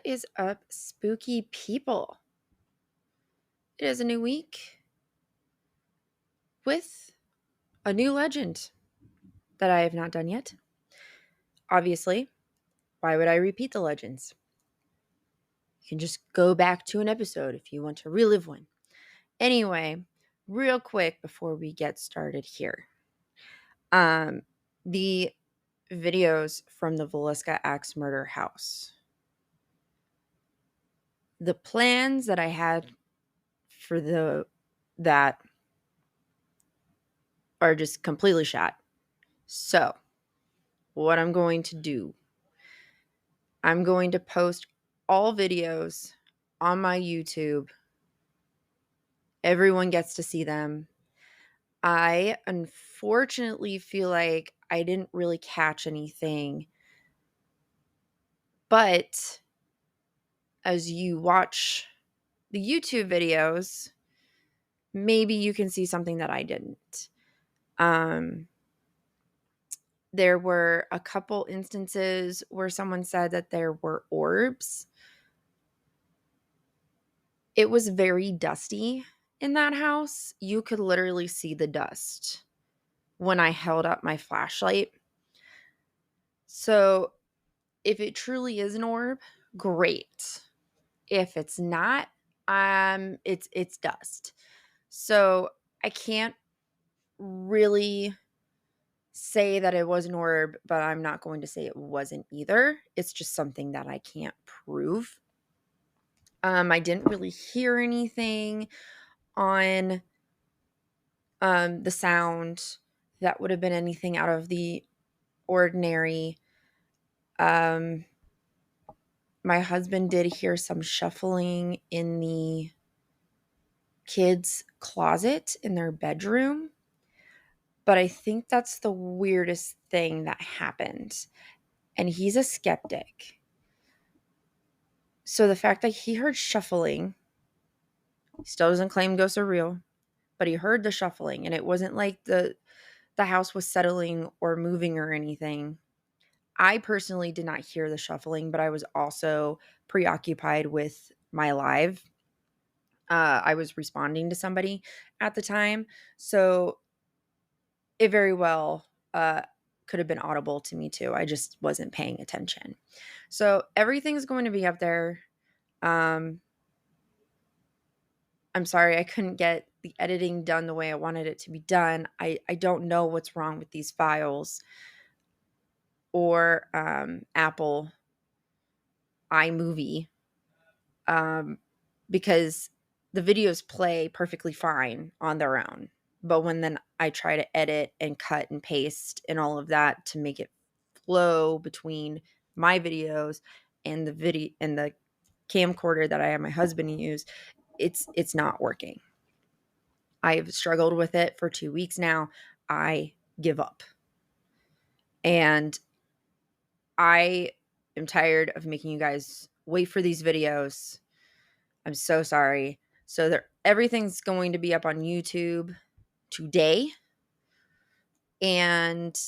is up, spooky people? It is a new week with a new legend that I have not done yet. Obviously, why would I repeat the legends? You can just go back to an episode if you want to relive one. Anyway, real quick before we get started here. The videos from the Villisca Axe murder house. The plans that I had for that are just completely shot. So, what I'm going to do, I'm going to post all videos on my YouTube. Everyone gets to see them. I unfortunately feel like I didn't really catch anything. But as you watch the YouTube videos, maybe you can see something that I didn't. There were a couple instances where someone said that there were orbs. It was very dusty in that house. You could literally see the dust when I held up my flashlight. So if it truly is an orb, great. If it's not, it's dust. So I can't really say that it was an orb, but I'm not going to say it wasn't either. It's just something that I can't prove. I didn't really hear anything on the sound that would have been anything out of the ordinary. My husband did hear some shuffling in the kids' closet in their bedroom, but I think that's the weirdest thing that happened. And he's a skeptic. So the fact that he heard shuffling, he still doesn't claim ghosts are real, but he heard the shuffling, and it wasn't like the house was settling or moving or anything. I personally did not hear the shuffling, but I was also preoccupied with my live. I was responding to somebody at the time, so it very well could have been audible to me too. I just wasn't paying attention. So everything's going to be up there. I'm sorry I couldn't get the editing done the way I wanted it to be done. I don't know what's wrong with these files or Apple iMovie, because the videos play perfectly fine on their own. But when then I try to edit and cut and paste and all of that to make it flow between my videos and the video and the camcorder that I have my husband use, it's not working. I've struggled with it for 2 weeks now. I give up. And I am tired of making you guys wait for these videos. I'm so sorry. So everything's going to be up on YouTube today. And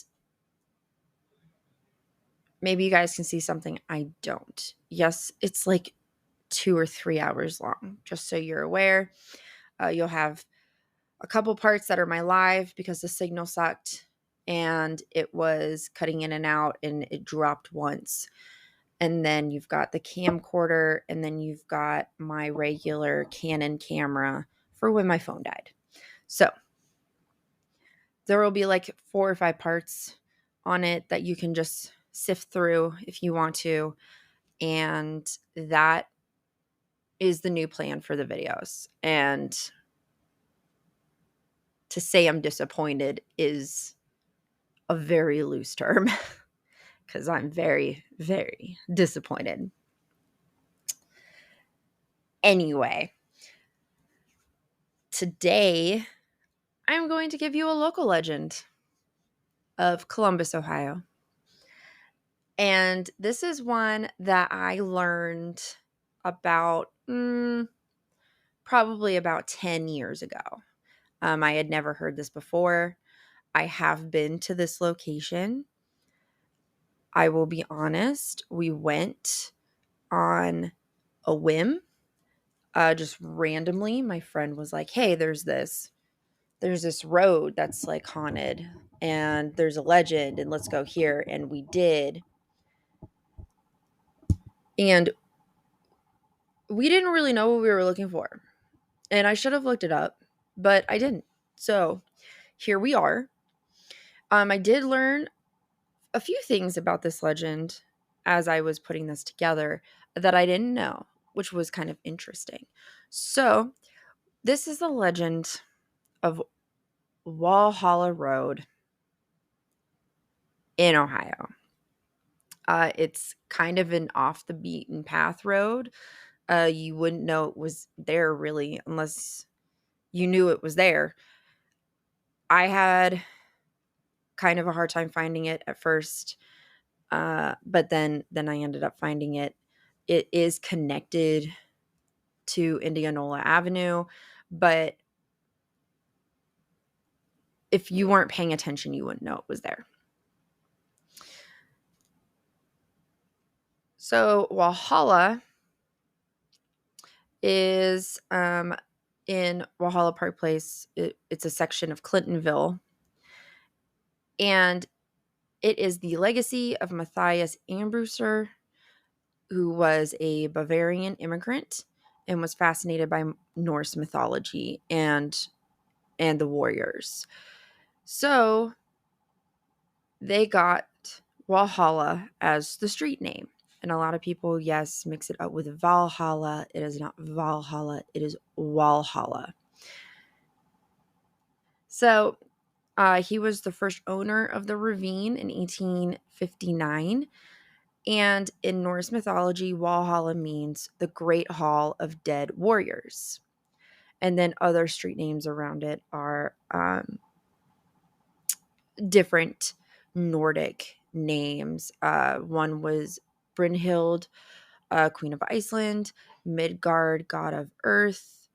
maybe you guys can see something I don't. Yes, it's like 2 or 3 hours long, just so you're aware. You'll have a couple parts that are my live because the signal sucked and it was cutting in and out and it dropped once. And then you've got the camcorder, and then you've got my regular Canon camera for when my phone died. So there will be like 4 or 5 parts on it that you can just sift through if you want to. And that is the new plan for the videos. And to say I'm disappointed is a very loose term because I'm very, very disappointed. Anyway, today I'm going to give you a local legend of Columbus, Ohio. And this is one that I learned about probably about 10 years ago. I had never heard this before. I have been to this location. I will be honest, we went on a whim. Just randomly, my friend was like, "Hey, there's this road that's like haunted, and there's a legend, and let's go here." And we did. And we didn't really know what we were looking for. And I should have looked it up, but I didn't. So here we are. I did learn a few things about this legend as I was putting this together that I didn't know, which was kind of interesting. So this is the legend of Walhalla Road in Ohio. It's kind of an off the beaten path road. You wouldn't know it was there really unless you knew it was there. I had kind of a hard time finding it at first, but then I ended up finding it. It is connected to Indianola Avenue, but if you weren't paying attention, you wouldn't know it was there. So Walhalla is in Walhalla Park Place. It's a section of Clintonville, and it is the legacy of Matthias Ambruser, who was a Bavarian immigrant and was fascinated by Norse mythology and the warriors. So they got Walhalla as the street name. And a lot of people, yes, mix it up with Valhalla. It is not Valhalla, it is Walhalla. So he was the first owner of the ravine in 1859. And in Norse mythology, Walhalla means the Great Hall of Dead Warriors. And then other street names around it are different Nordic names. One was Brynhild, Queen of Iceland, Midgard, God of Earth,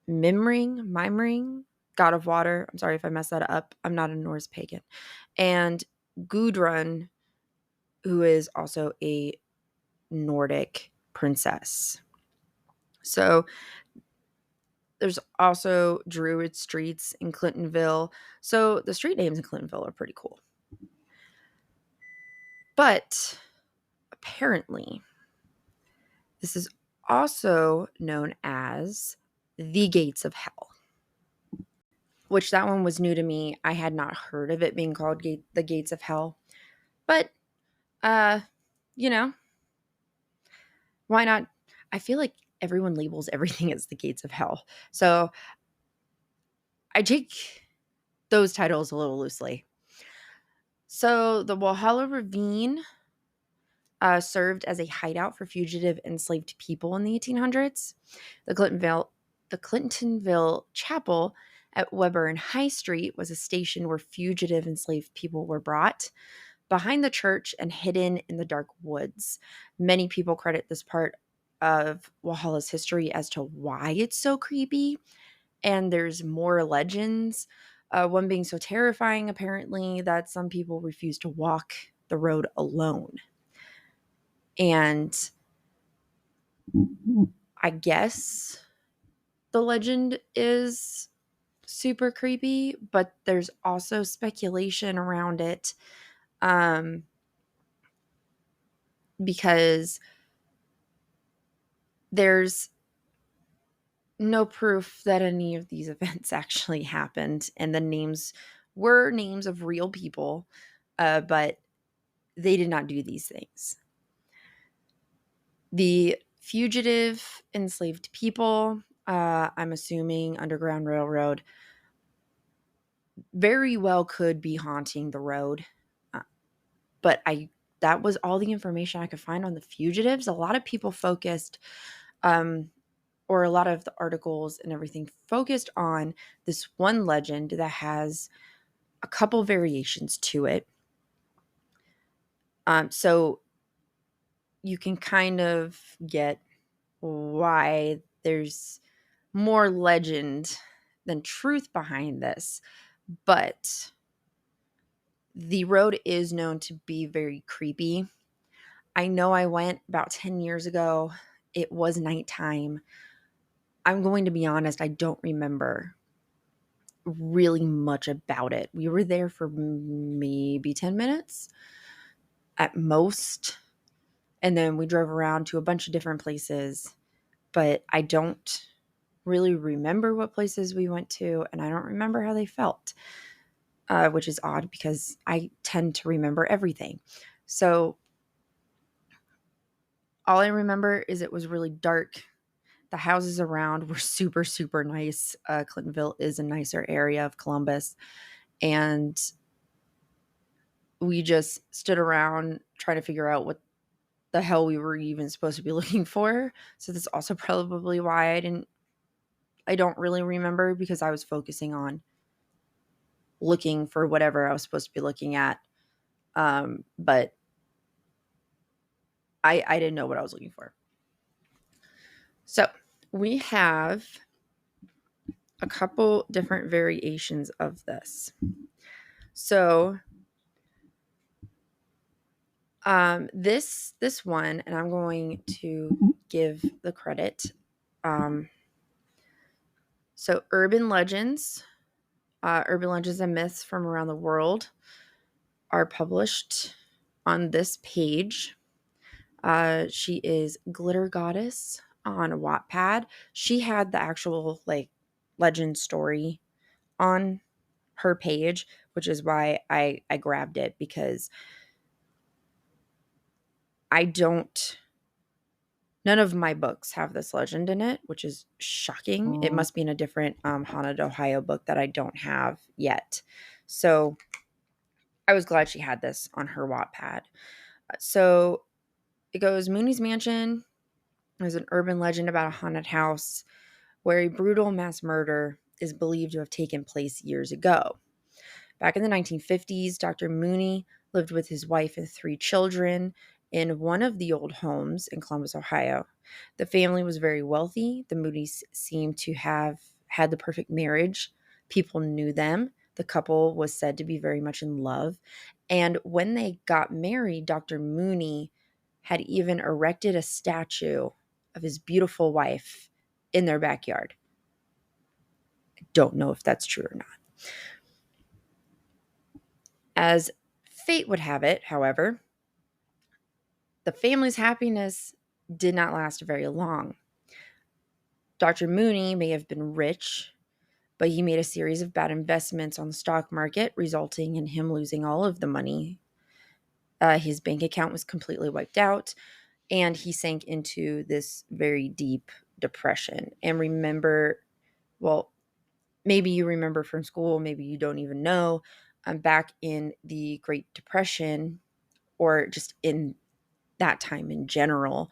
Mimring, God of Water. I'm sorry if I messed that up. I'm not a Norse pagan. And Gudrun, who is also a Nordic princess. So there's also Druid streets in Clintonville. So the street names in Clintonville are pretty cool. But apparently, this is also known as the Gates of Hell, which that one was new to me. I had not heard of it being called the Gates of Hell. But, uh, you know, why not? I feel like everyone labels everything as the Gates of Hell. So I take those titles a little loosely. So the Walhalla Ravine served as a hideout for fugitive enslaved people in the 1800s. The Clintonville Chapel at Weber and High Street was a station where fugitive enslaved people were brought behind the church and hidden in the dark woods. Many people credit this part of Walhalla's history as to why it's so creepy, and there's more legends. One being so terrifying, apparently, that some people refuse to walk the road alone. And I guess the legend is super creepy, but there's also speculation around it, because there's no proof that any of these events actually happened, and the names were names of real people, but they did not do these things. The fugitive enslaved people, I'm assuming Underground Railroad, very well could be haunting the road. But that was all the information I could find on the fugitives. A lot of people focused, or a lot of the articles and everything focused on this one legend that has a couple variations to it. So you can kind of get why there's more legend than truth behind this. But the road is known to be very creepy. I know I went about 10 years ago. It was nighttime. I'm going to be honest, I don't remember really much about it. We were there for maybe 10 minutes at most. And then we drove around to a bunch of different places, but I don't really remember what places we went to, and I don't remember how they felt, which is odd because I tend to remember everything. So all I remember is it was really dark. The houses around were super, super nice. Clintonville is a nicer area of Columbus. And we just stood around trying to figure out what the hell we were even supposed to be looking for. So that's also probably why I don't really remember, because I was focusing on looking for whatever I was supposed to be looking at. But I didn't know what I was looking for. So we have a couple different variations of this. So this one, and I'm going to give the credit. So urban legends and myths from around the world are published on this page. She is Glitter Goddess on Wattpad. She had the actual like legend story on her page, which is why I grabbed it, because I don't none of my books have this legend in it, which is shocking. It must be in a different Haunted Ohio book that I don't have yet. So I was glad she had this on her Wattpad. So it goes, Mooney's Mansion is an urban legend about a haunted house where a brutal mass murder is believed to have taken place years ago. Back in the 1950s, Dr. Mooney lived with his wife and 3 children in one of the old homes in Columbus, Ohio. The family was very wealthy. The Mooneys seemed to have had the perfect marriage. People knew them. The couple was said to be very much in love. And when they got married, Dr. Mooney had even erected a statue of his beautiful wife in their backyard. I don't know if that's true or not. As fate would have it, however, the family's happiness did not last very long. Dr. Mooney may have been rich, but he made a series of bad investments on the stock market, resulting in him losing all of the money. His bank account was completely wiped out, and he sank into this very deep depression. And remember, well, maybe you remember from school, maybe you don't even know, back in the Great Depression, or just in that time in general,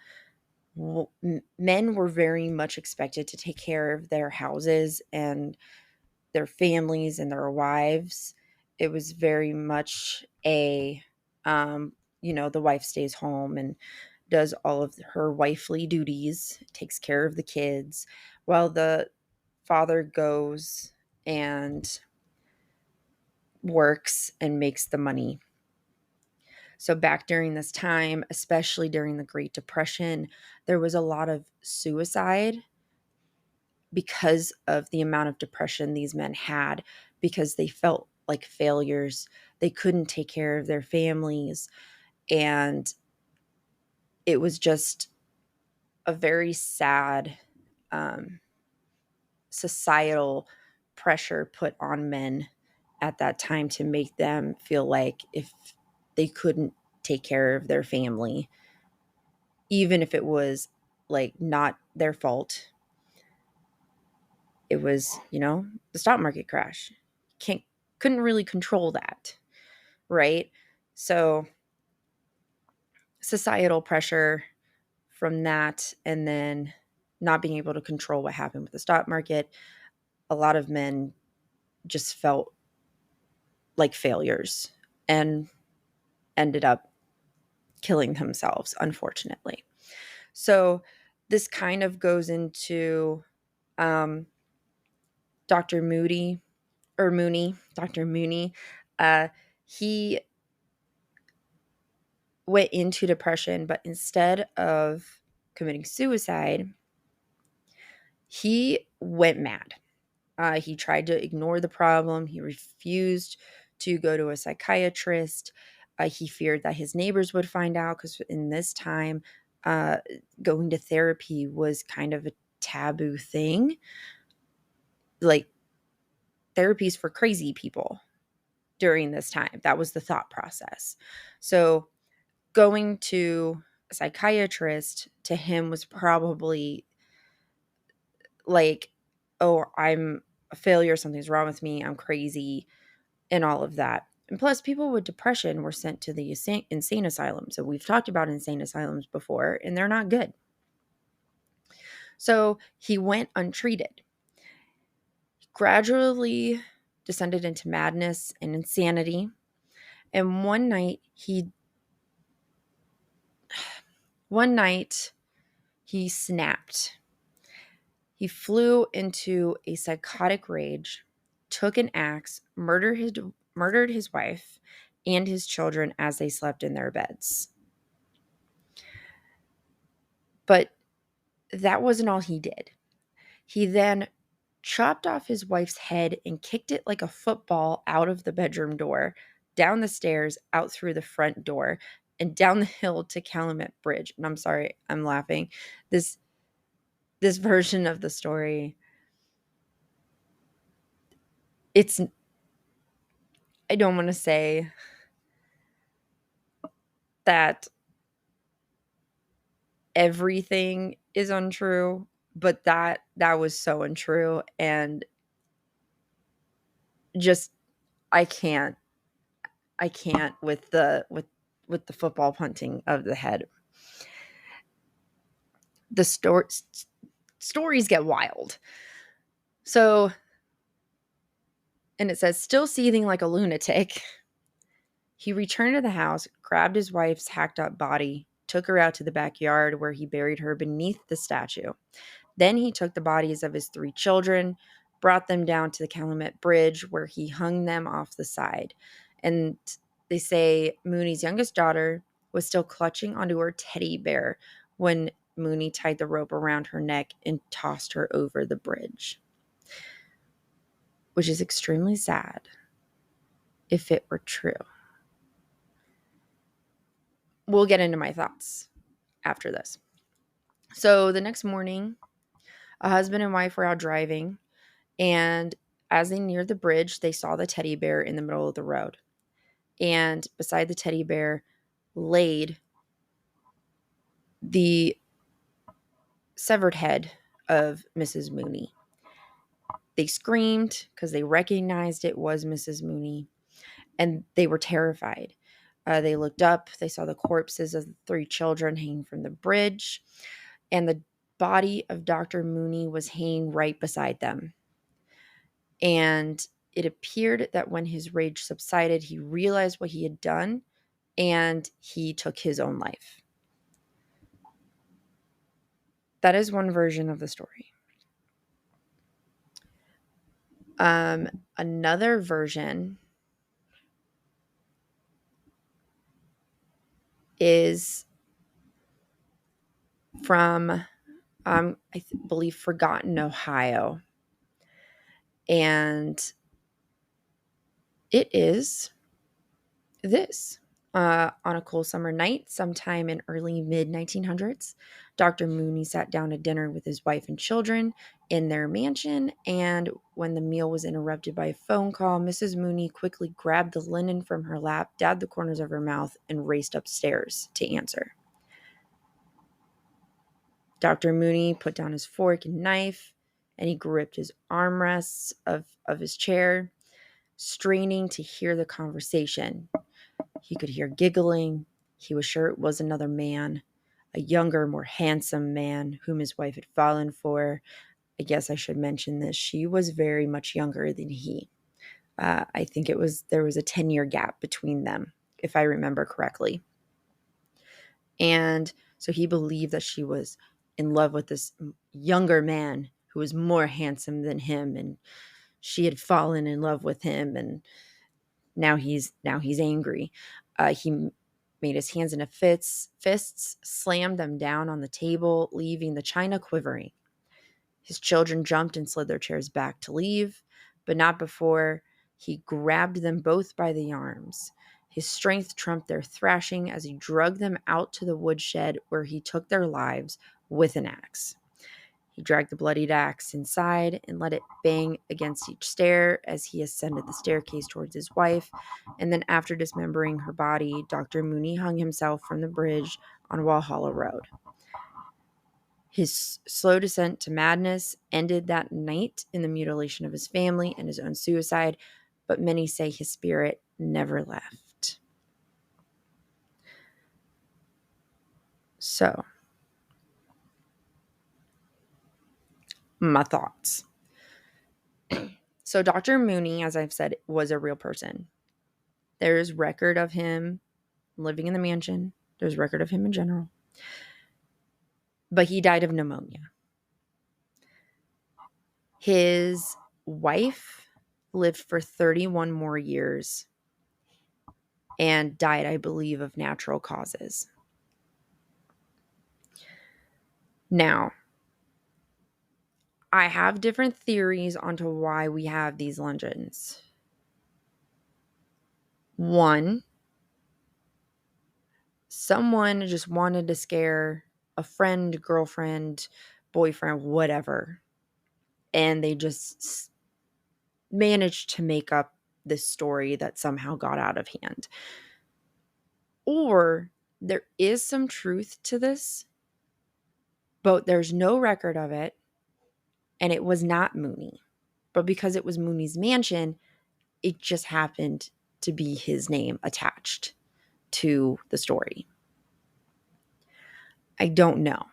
men were very much expected to take care of their houses and their families and their wives. It was very much the wife stays home and does all of her wifely duties, takes care of the kids, while the father goes and works and makes the money. So back during this time, especially during the Great Depression, there was a lot of suicide because of the amount of depression these men had, because they felt like failures. They couldn't take care of their families. And it was just a very sad societal pressure put on men at that time to make them feel like if they couldn't take care of their family, even if it was like not their fault, it was, the stock market crash. Couldn't really control that, right? So societal pressure from that, and then not being able to control what happened with the stock market, a lot of men just felt like failures and ended up killing themselves, unfortunately. So this kind of goes into um, Dr. Moody or Mooney, Dr. Mooney. He went into depression, but instead of committing suicide, he went mad. He tried to ignore the problem. He refused to go to a psychiatrist. He feared that his neighbors would find out because in this time, uh, going to therapy was kind of a taboo thing. Like, therapies for crazy people during this time. That was the thought process. So going to a psychiatrist to him was probably like, oh, I'm a failure, something's wrong with me, I'm crazy, and all of that. And plus, people with depression were sent to the insane asylums. So we've talked about insane asylums before, and they're not good. So he went untreated, gradually descended into madness and insanity. And one night he snapped. He flew into a psychotic rage, took an axe, murdered his wife and his children as they slept in their beds. But that wasn't all he did. He then chopped off his wife's head and kicked it like a football out of the bedroom door, down the stairs, out through the front door, and down the hill to Calumet Bridge. And I'm sorry, I'm laughing. This version of the story, it's, I don't want to say that everything is untrue, but that was so untrue. And just, I can't with the football punting of the head. The stories get wild. So, and it says, still seething like a lunatic, he returned to the house, grabbed his wife's hacked up body, took her out to the backyard where he buried her beneath the statue. Then he took the bodies of his 3 children, brought them down to the Calumet Bridge where he hung them off the side. And they say Mooney's youngest daughter was still clutching onto her teddy bear when Mooney tied the rope around her neck and tossed her over the bridge, which is extremely sad if it were true. We'll get into my thoughts after this. So the next morning, a husband and wife were out driving, and as they neared the bridge, they saw the teddy bear in the middle of the road. And beside the teddy bear laid the severed head of Mrs. Mooney. They screamed because they recognized it was Mrs. Mooney, and they were terrified. They looked up, they saw the corpses of the 3 children hanging from the bridge, and the body of Dr. Mooney was hanging right beside them. And it appeared that when his rage subsided, he realized what he had done, and he took his own life. That is one version of the story. Another version is from, believe, Forgotten, Ohio. And it is this. On a cool summer night, sometime in early mid-1900s, Dr. Mooney sat down to dinner with his wife and children in their mansion, and when the meal was interrupted by a phone call, Mrs. Mooney quickly grabbed the linen from her lap, dabbed the corners of her mouth, and raced upstairs to answer. Dr. Mooney put down his fork and knife, and he gripped his armrests of his chair, straining to hear the conversation. He could hear giggling. He was sure it was another man, a younger, more handsome man whom his wife had fallen for. I guess I should mention this. She was very much younger than he. I think there was a 10-year gap between them, if I remember correctly. And so he believed that she was in love with this younger man who was more handsome than him, and she had fallen in love with him, and now he's angry. He made his hands into fists, slammed them down on the table, leaving the china quivering. His children jumped and slid their chairs back to leave, but not before he grabbed them both by the arms. His strength trumped their thrashing as he dragged them out to the woodshed where he took their lives with an axe. He dragged the bloodied axe inside and let it bang against each stair as he ascended the staircase towards his wife, and then after dismembering her body, Dr. Mooney hung himself from the bridge on Walhalla Road. His slow descent to madness ended that night in the mutilation of his family and his own suicide, but many say his spirit never left. So, my thoughts. So, Dr. Mooney, as I've said, was a real person. There's record of him living in the mansion. There's record of him in general. But he died of pneumonia. His wife lived for 31 more years and died, I believe, of natural causes. Now, I have different theories onto why we have these legends. One, someone just wanted to scare a friend, girlfriend, boyfriend, whatever, and they just managed to make up this story that somehow got out of hand. Or there is some truth to this, but there's no record of it, and it was not Mooney. But because it was Mooney's mansion, it just happened to be his name attached to the story. I don't know.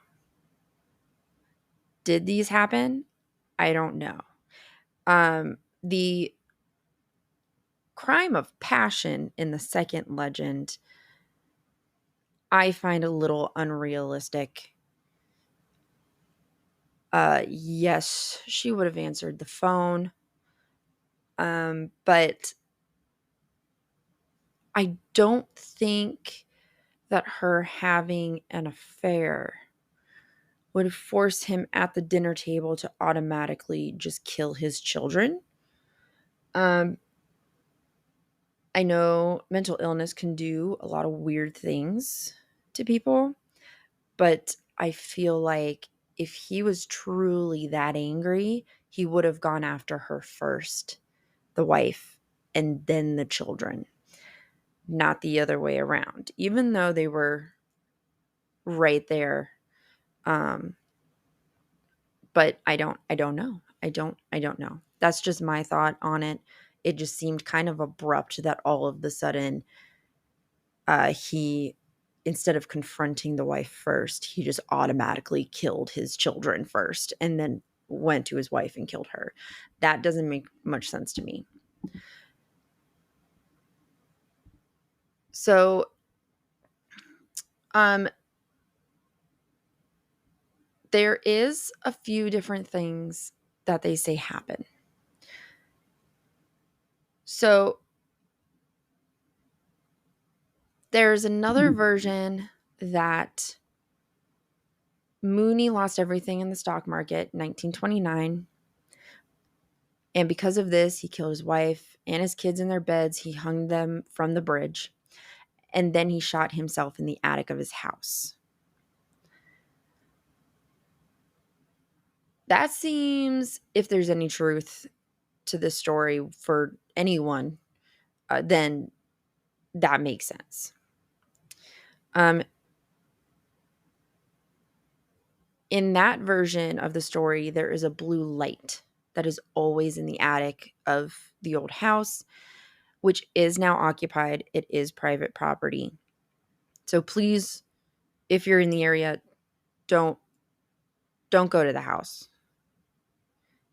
Did these happen? I don't know. The crime of passion in the second legend, I find a little unrealistic. Yes, she would have answered the phone. But I don't think that her having an affair would force him at the dinner table to automatically just kill his children. I know mental illness can do a lot of weird things to people, but I feel like if he was truly that angry, he would have gone after her first, the wife, and then the children, not the other way around, even though they were right there. But I don't know. I don't know. That's just my thought on it. It just seemed kind of abrupt that all of the sudden he, instead of confronting the wife first, he just automatically killed his children first and then went to his wife and killed her. That doesn't make much sense to me. So, there is a few different things that they say happen. So, there's another version that Mooney lost everything in the stock market in 1929. And because of this, he killed his wife and his kids in their beds. He hung them from the bridge. And then he shot himself in the attic of his house. That seems, if there's any truth to this story for anyone, then that makes sense. In that version of the story, there is a blue light that is always in the attic of the old house, which is now occupied. It is private property. So please, if you're in the area, don't go to the house.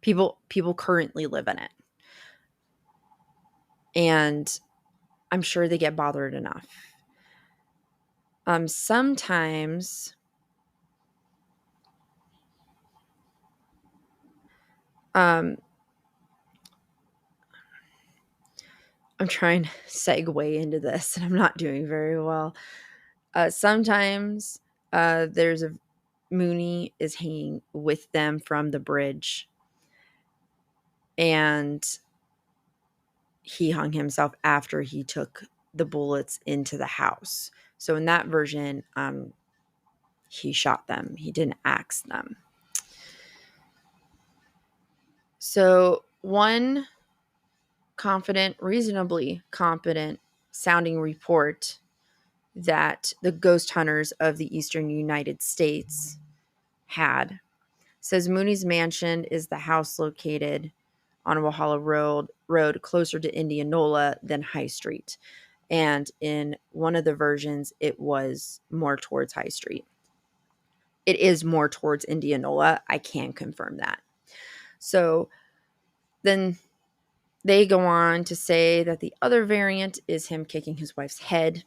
People currently live in it. And I'm sure they get bothered enough. Sometimes I'm I'm trying to segue into this, and I'm not doing very well. Sometimes there's a Mooney is hanging with them from the bridge, and he hung himself after he took the bullets into the house. So in that version, he shot them. He didn't axe them. So one reasonably competent sounding report that the ghost hunters of the eastern United States had says Mooney's mansion is the house located on Walhalla Road closer to Indianola than High Street. And in one of the versions, it was more towards High Street. It is more towards Indianola. I can confirm that. So then they go on to say that the other variant is him kicking his wife's head.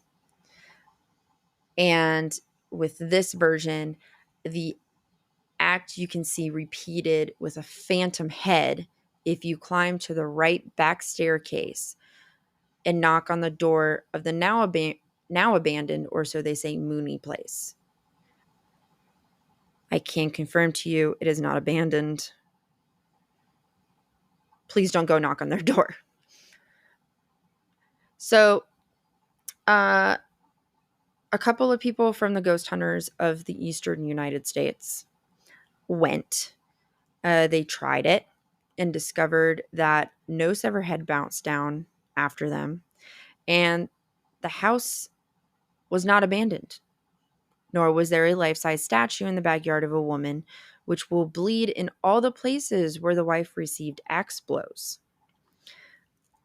And with this version, the act you can see repeated with a phantom head if you climb to the right back staircase and knock on the door of the now abandoned, or so they say, Mooney place. I can confirm to you it is not abandoned. Please don't go knock on their door. So a couple of people from the ghost hunters of the eastern United States went. They tried it and discovered that no severed head bounced down after them, and the house was not abandoned, nor was there a life-size statue in the backyard of a woman, which will bleed in all the places where the wife received axe blows.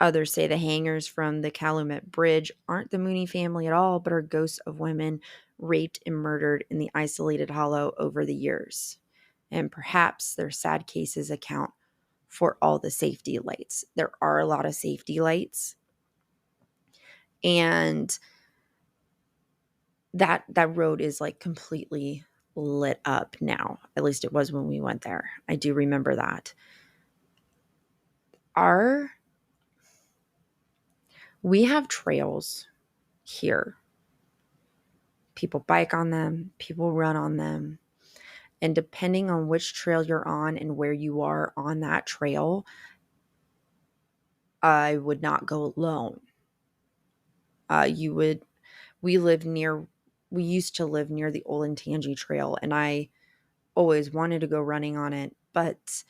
Others say the hangers from the Calumet Bridge aren't the Mooney family at all, but are ghosts of women raped and murdered in the isolated hollow over the years. And perhaps their sad cases account for all the safety lights. There are a lot of safety lights. And that road is like completely lit up now. At least it was when we went there. I do remember that. We have trails here. People bike on them, people run on them. And depending on which trail you're on and where you are on that trail, I would not go alone. We used to live near the Olentangy Trail, and I always wanted to go running on it, but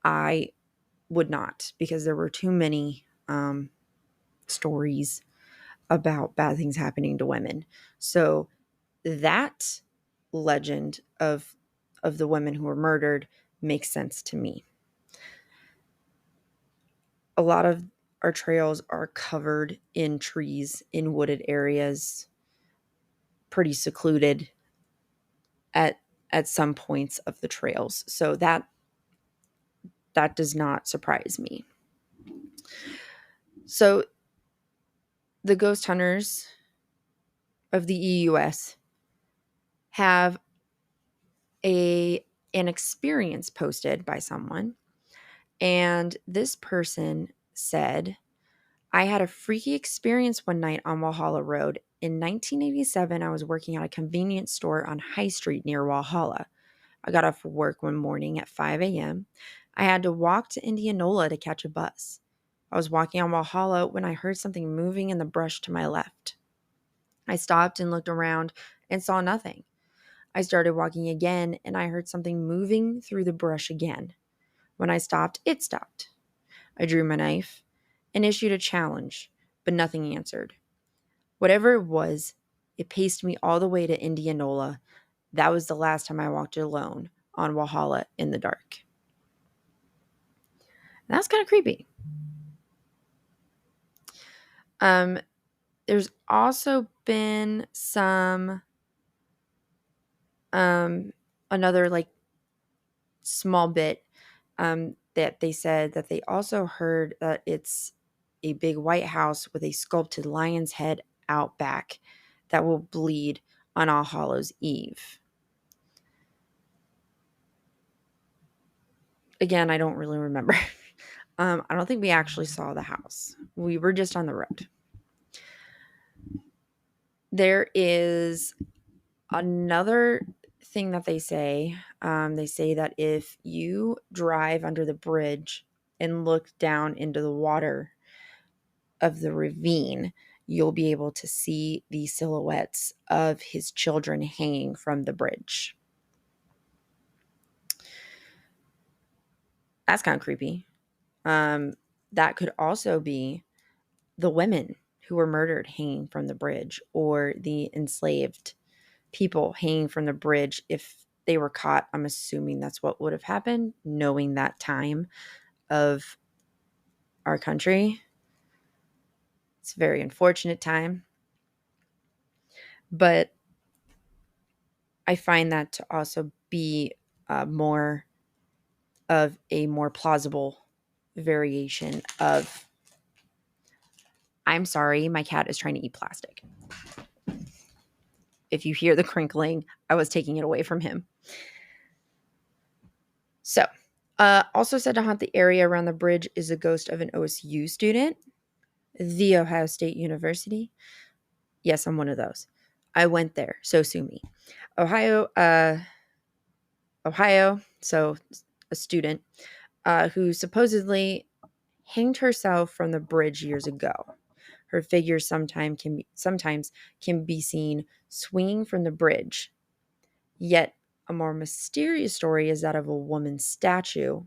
I would not because there were too many stories about bad things happening to women. So that legend of the women who were murdered makes sense to me. A lot of our trails are covered in trees in wooded areas, pretty secluded at some points of the trails. So that does not surprise me. So the ghost hunters of the EUS have an experience posted by someone, and this person said, I had a freaky experience one night on Walhalla Road. In 1987, I was working at a convenience store on High Street near Walhalla. I got off work one morning at 5 a.m. I had to walk to Indianola to catch a bus. I was walking on Walhalla when I heard something moving in the brush to my left. I stopped and looked around and saw nothing. I started walking again, and I heard something moving through the brush again. When I stopped, it stopped. I drew my knife and issued a challenge, but nothing answered. Whatever it was, it paced me all the way to Indianola. That was the last time I walked alone on Walhalla in the dark. And that's kind of creepy. There's also been some another like small bit that they said that they also heard that it's a big white house with a sculpted lion's head out back that will bleed on All Hallows Eve. Again, I don't really remember. I don't think we actually saw the house. We were just on the road. There is another thing that they say. They say that if you drive under the bridge and look down into the water of the ravine, you'll be able to see the silhouettes of his children hanging from the bridge. That's kind of creepy. That could also be the women who were murdered hanging from the bridge, or the enslaved people hanging from the bridge if they were caught. I'm assuming that's what would have happened, knowing that time of our country. It's a very unfortunate time. But I find that to also be more of a more plausible variation of, I'm sorry, my cat is trying to eat plastic. If you hear the crinkling, I was taking it away from him. So, also said to haunt the area around the bridge is a ghost of an OSU student, the Ohio State University. Yes, I'm one of those. I went there, so sue me. Ohio, so a student who supposedly hanged herself from the bridge years ago. Her figure sometimes can be seen swinging from the bridge. Yet a more mysterious story is that of a woman's statue,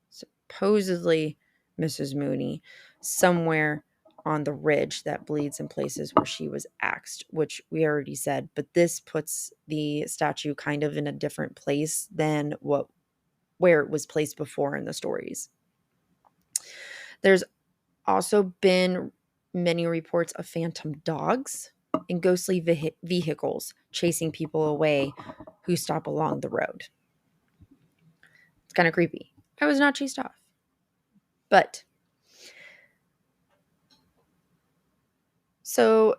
supposedly Mrs. Mooney, somewhere on the ridge that bleeds in places where she was axed, which we already said, but this puts the statue kind of in a different place than where it was placed before in the stories. There's also been many reports of phantom dogs and ghostly vehicles chasing people away who stop along the road. It's kind of creepy. I was not chased off. But so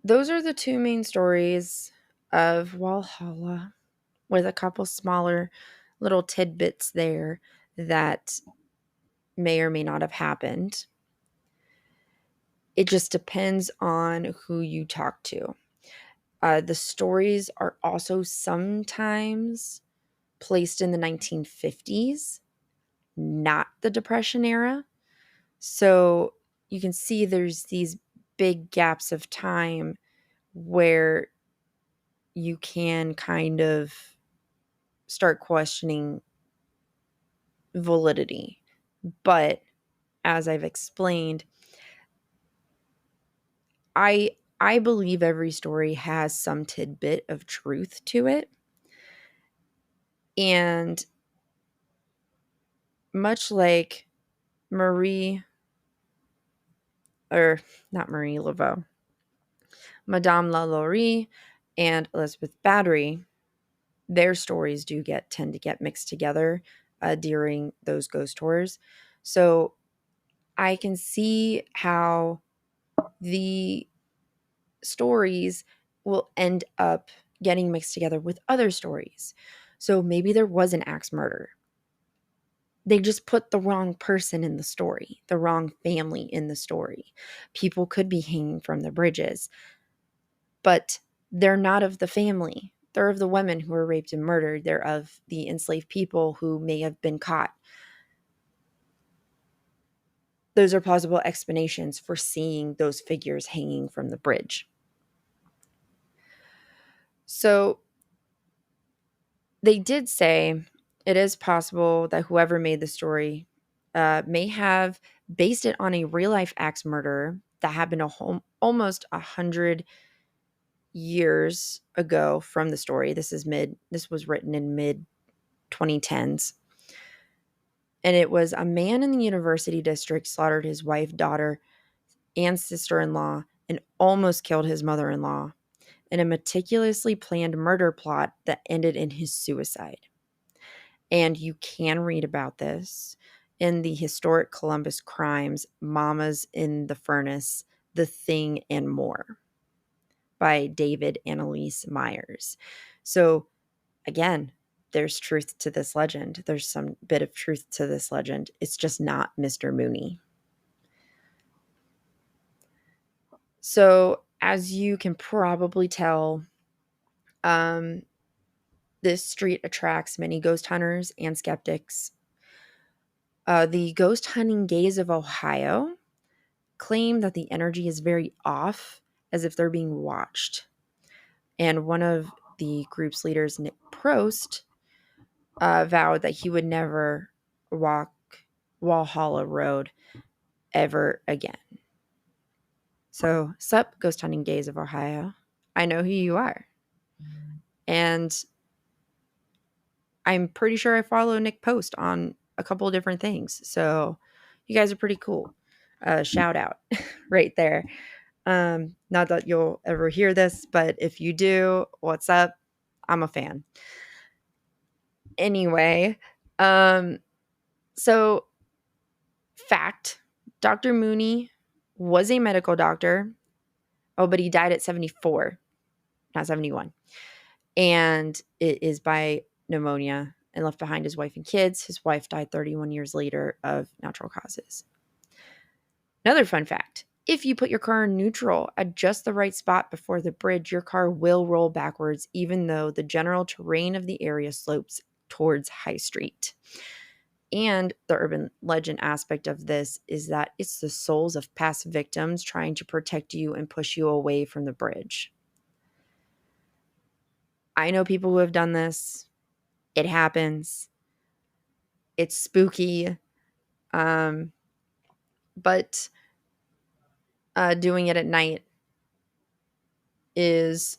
those are the two main stories of Walhalla, with a couple smaller little tidbits there that may or may not have happened. It just depends on who you talk to. The stories are also sometimes placed in the 1950s, not the Depression era. So you can see there's these big gaps of time where you can kind of start questioning validity. But as I've explained, I believe every story has some tidbit of truth to it. And much like Marie, or not Marie Laveau, Madame Lalaurie and Elizabeth Bathory, their stories tend to get mixed together during those ghost tours. So I can see how the stories will end up getting mixed together with other stories. So maybe there was an axe murder. They just put the wrong person in the story, the wrong family in the story. People could be hanging from the bridges, but they're not of the family. They're of the women who were raped and murdered. They're of the enslaved people who may have been caught. Those are plausible explanations for seeing those figures hanging from the bridge. So they did say it is possible that whoever made the story may have based it on a real life axe murder that happened almost 100 years ago from the story. This was written in mid 2010s. And it was a man in the university district slaughtered his wife, daughter, and sister-in-law and almost killed his mother-in-law in a meticulously planned murder plot that ended in his suicide. And you can read about this in the historic Columbus crimes, Mamas in the Furnace, The Thing, and More by David and Elise Myers. So again, there's truth to this legend. There's some bit of truth to this legend. It's just not Mr. Mooney. So, as you can probably tell, this street attracts many ghost hunters and skeptics. The ghost hunting gays of Ohio claim that the energy is very off, as if they're being watched. And one of the group's leaders, Nick Prost, vowed that he would never walk Walhalla Road ever again. So, sup, ghost hunting gays of Ohio. I know who you are. And I'm pretty sure I follow Nick Post on a couple of different things. So, you guys are pretty cool. Shout out right there. Not that you'll ever hear this, but if you do, what's up? I'm a fan. Anyway, so fact, Dr. Mooney was a medical doctor. Oh, but he died at 74, not 71. And it is by pneumonia, and left behind his wife and kids. His wife died 31 years later of natural causes. Another fun fact, if you put your car in neutral at just the right spot before the bridge, your car will roll backwards, even though the general terrain of the area slopes towards High Street. And the urban legend aspect of this is that it's the souls of past victims trying to protect you and push you away from the bridge. I know people who have done this. It happens. It's spooky. But doing it at night is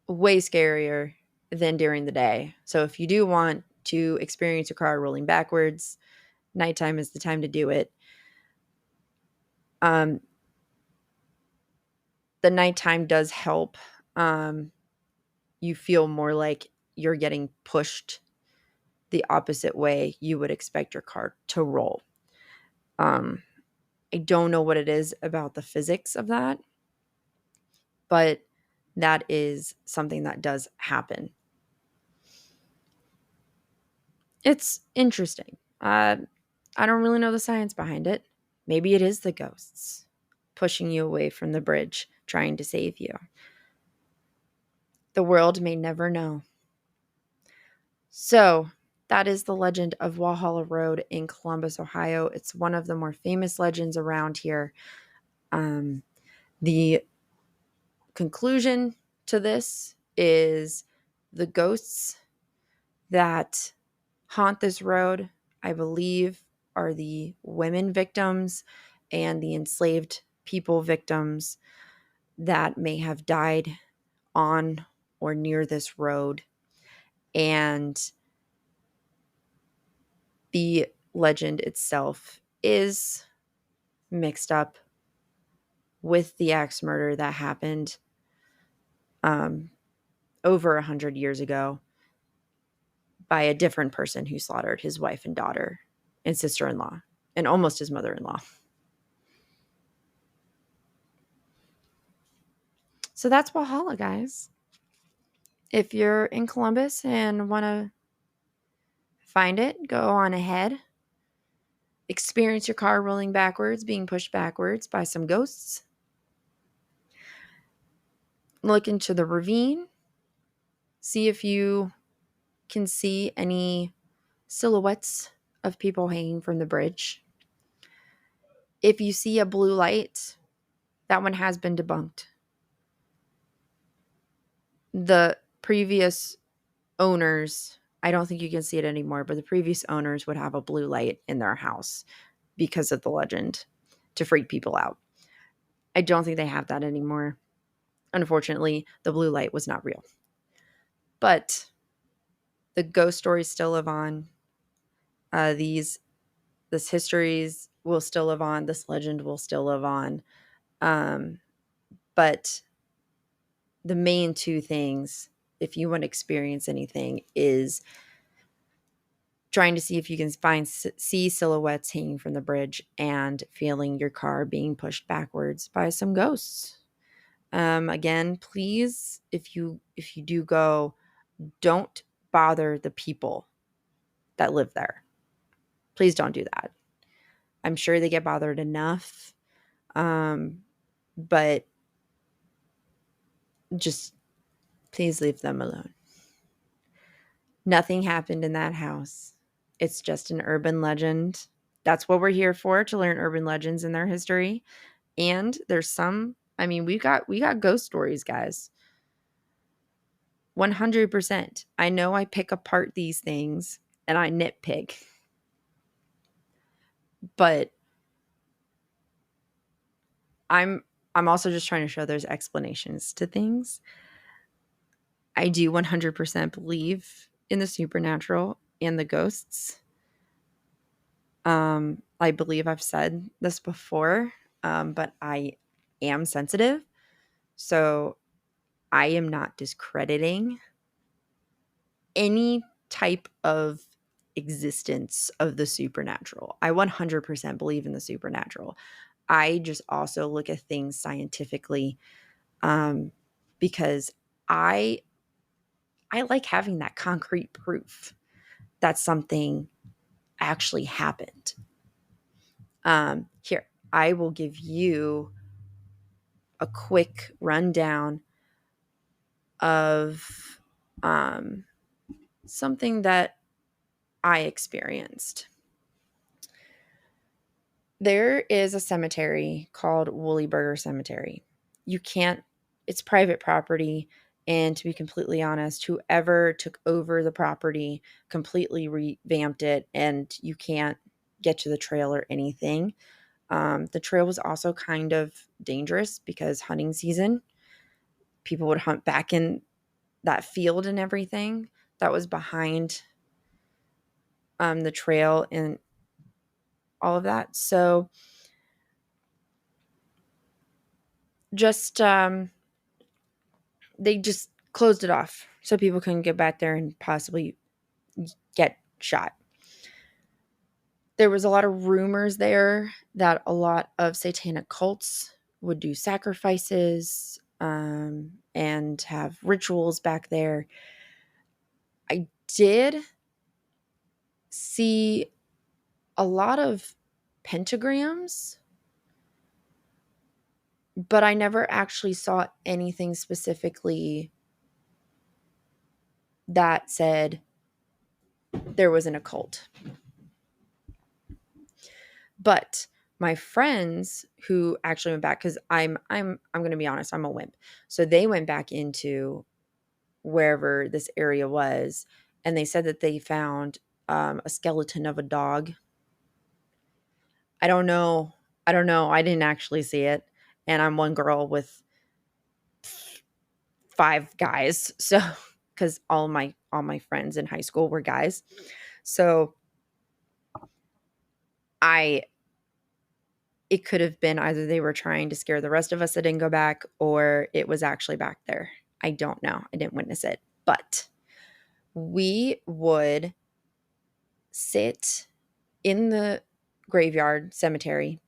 way scarier than during the day. So if you do want to experience your car rolling backwards, nighttime is the time to do it. The nighttime does help. You feel more like you're getting pushed the opposite way you would expect your car to roll. I don't know what it is about the physics of that, but that is something that does happen. It's interesting. I don't really know the science behind it. Maybe it is the ghosts pushing you away from the bridge, trying to save you. The world may never know. So, that is the legend of Walhalla Road in Columbus, Ohio. It's one of the more famous legends around here. The conclusion to this is the ghosts that haunt this road, I believe, are the women victims and the enslaved people victims that may have died on or near this road. And the legend itself is mixed up with the axe murder that happened over 100 years ago by a different person who slaughtered his wife and daughter and sister-in-law and almost his mother-in-law. So that's Walhalla, guys. If you're in Columbus and want to find it, go on ahead. Experience your car rolling backwards, being pushed backwards by some ghosts. Look into the ravine. See if you can see any silhouettes of people hanging from the bridge. If you see a blue light, that one has been debunked. The previous owners, I don't think you can see it anymore, but the previous owners would have a blue light in their house because of the legend to freak people out. I don't think they have that anymore. Unfortunately, the blue light was not real. But the ghost stories still live on. This histories will still live on. This legend will still live on. But the main two things, if you want to experience anything, is trying to see if you can see silhouettes hanging from the bridge and feeling your car being pushed backwards by some ghosts. Again, please, if you do go, don't bother the people that live there. Please don't do that. I'm sure they get bothered enough. But just please leave them alone. Nothing happened in that house. It's just an urban legend. That's what we're here for, to learn urban legends and their history. And there's some, I mean, we got ghost stories, guys. 100%. I know I pick apart these things and I nitpick. But I'm also just trying to show there's explanations to things. I do 100% believe in the supernatural and the ghosts. I believe I've said this before, but I am sensitive. So I am not discrediting any type of existence of the supernatural. I 100% believe in the supernatural. I just also look at things scientifically, because I like having that concrete proof that something actually happened. Here, I will give you a quick rundown of something that I experienced. There is a cemetery called Woolly Burger Cemetery. You can't, it's private property. And to be completely honest, whoever took over the property completely revamped it, and you can't get to the trail or anything. The trail was also kind of dangerous because hunting season, people would hunt back in that field and everything that was behind the trail and all of that. So just they just closed it off so people couldn't get back there and possibly get shot. There was a lot of rumors there that a lot of satanic cults would do sacrifices and have rituals back there. I did see a lot of pentagrams, but I never actually saw anything specifically that said there was an occult. But my friends who actually went back, because I'm going to be honest, I'm a wimp. So they went back into wherever this area was, and they said that they found a skeleton of a dog. I don't know. I didn't actually see it, and I'm one girl with 5 guys. So because all my friends in high school were guys, so it could have been either they were trying to scare the rest of us that didn't go back, or it was actually back there. I don't know. I didn't witness it. But we would sit in the graveyard cemetery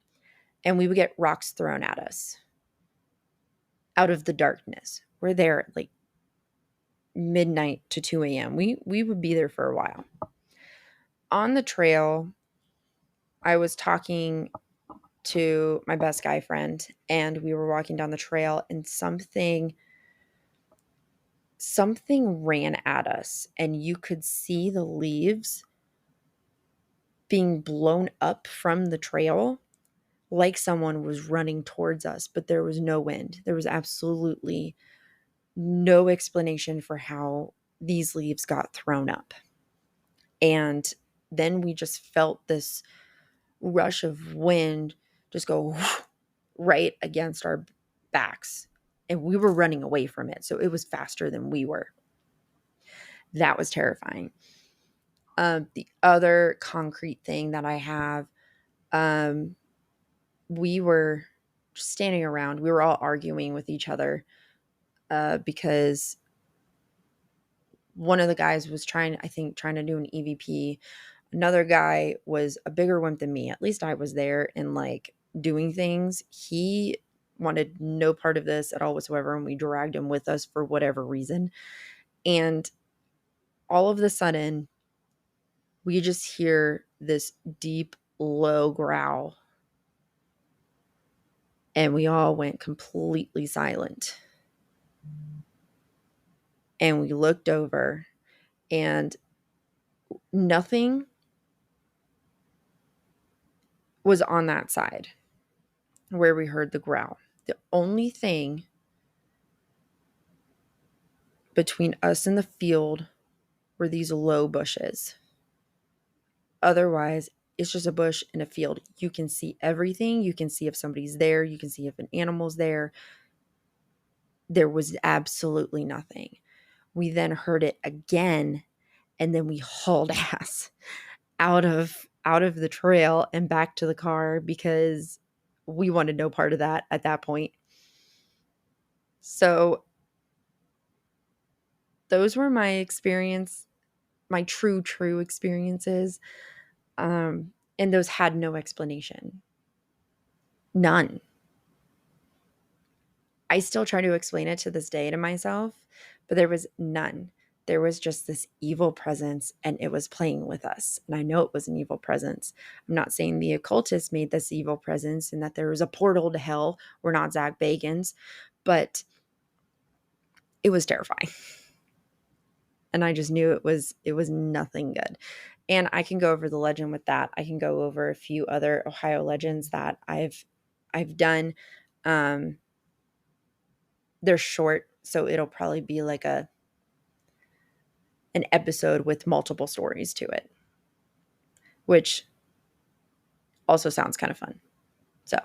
and we would get rocks thrown at us out of the darkness. We're there at like midnight to 2 a.m. We would be there for a while. On the trail, I was talking to my best guy friend, and we were walking down the trail, and something ran at us, and you could see the leaves being blown up from the trail like someone was running towards us, but there was no wind. There was absolutely no explanation for how these leaves got thrown up. And then we just felt this rush of wind just go right against our backs, and we were running away from it. So it was faster than we were. That was terrifying. The other concrete thing that I have, we were just standing around. We were all arguing with each other because one of the guys was trying to do an EVP. Another guy was a bigger wimp than me. At least I was there and like doing things. He wanted no part of this at all whatsoever, and we dragged him with us for whatever reason. And all of the sudden, we just hear this deep, low growl. And we all went completely silent. And we looked over, and nothing was on that side where we heard the growl. The only thing between us and the field were these low bushes. Otherwise, it's just a bush in a field. You can see everything. You can see if somebody's there. You can see if an animal's there. There was absolutely nothing. We then heard it again, and then we hauled ass out of the trail and back to the car because we wanted no part of that at that point. So those were my experience, my true experiences. And those had no explanation. None. I still try to explain it to this day to myself, but there was none. There was just this evil presence, and it was playing with us. And I know it was an evil presence. I'm not saying the occultists made this evil presence and that there was a portal to hell. We're not Zach Bagans, but it was terrifying. And I just knew it was nothing good. And I can go over the legend with that. I can go over a few other Ohio legends that I've done. They're short, so it'll probably be like an episode with multiple stories to it, which also sounds kind of fun. So,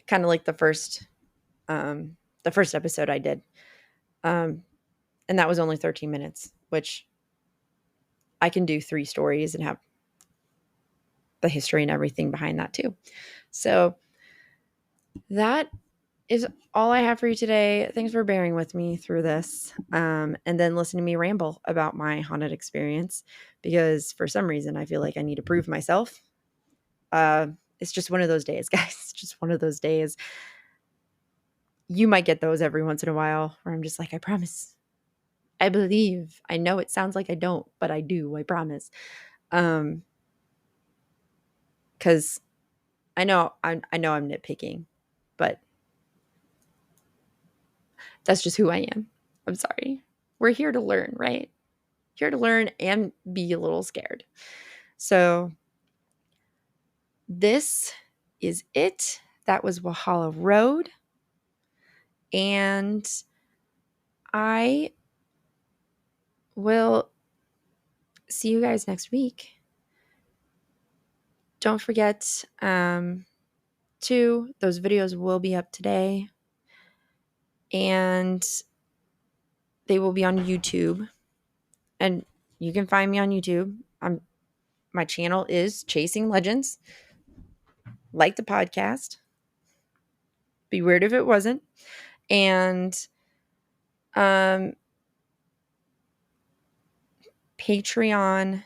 kind of like the first episode I did, and that was only 13 minutes, which I can do 3 stories and have the history and everything behind that too. So that is all I have for you today. Thanks for bearing with me through this, and then listening to me ramble about my haunted experience, because for some reason I feel like I need to prove myself. It's just one of those days, guys. It's just one of those days. You might get those every once in a while where I'm just like, I promise, I believe. I know it sounds like I don't, but I do. I promise. Because I know I'm nitpicking, but that's just who I am. I'm sorry. We're here to learn, right? Here to learn and be a little scared. So this is it. That was Walhalla Road. And I will see you guys next week. Don't forget, those videos will be up today. And they will be on YouTube. And you can find me on YouTube. My channel is Chasing Legends, like the podcast. Be weird if it wasn't. And Patreon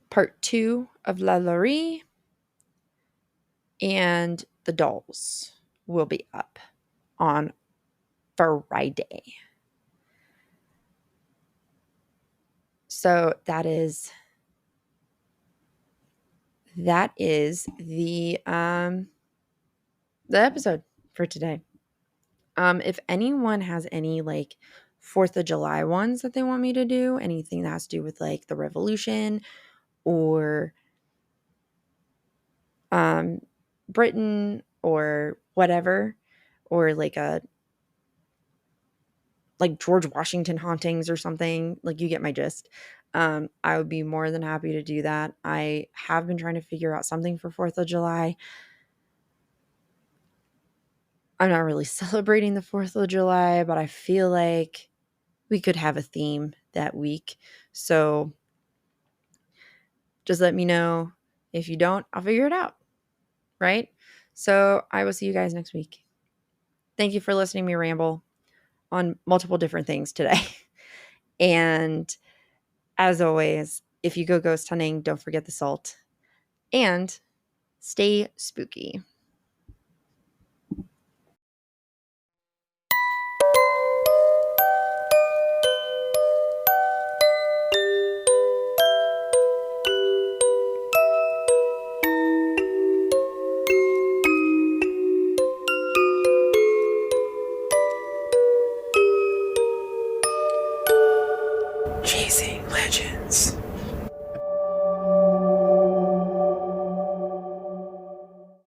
part 2 of La Laurie and the dolls will be up on Friday. So that is the episode for today. If anyone has any like 4th of July ones that they want me to do, anything that has to do with like the revolution or Britain or whatever, or like George Washington hauntings or something, like, you get my gist. I would be more than happy to do that. I have been trying to figure out something for 4th of July. I'm not really celebrating the 4th of July, but I feel like we could have a theme that week. So just let me know. If you don't, I'll figure it out. Right? So I will see you guys next week. Thank you for listening to me ramble on multiple different things today. And as always, if you go ghost hunting, don't forget the salt. And stay spooky. Chasing Legends.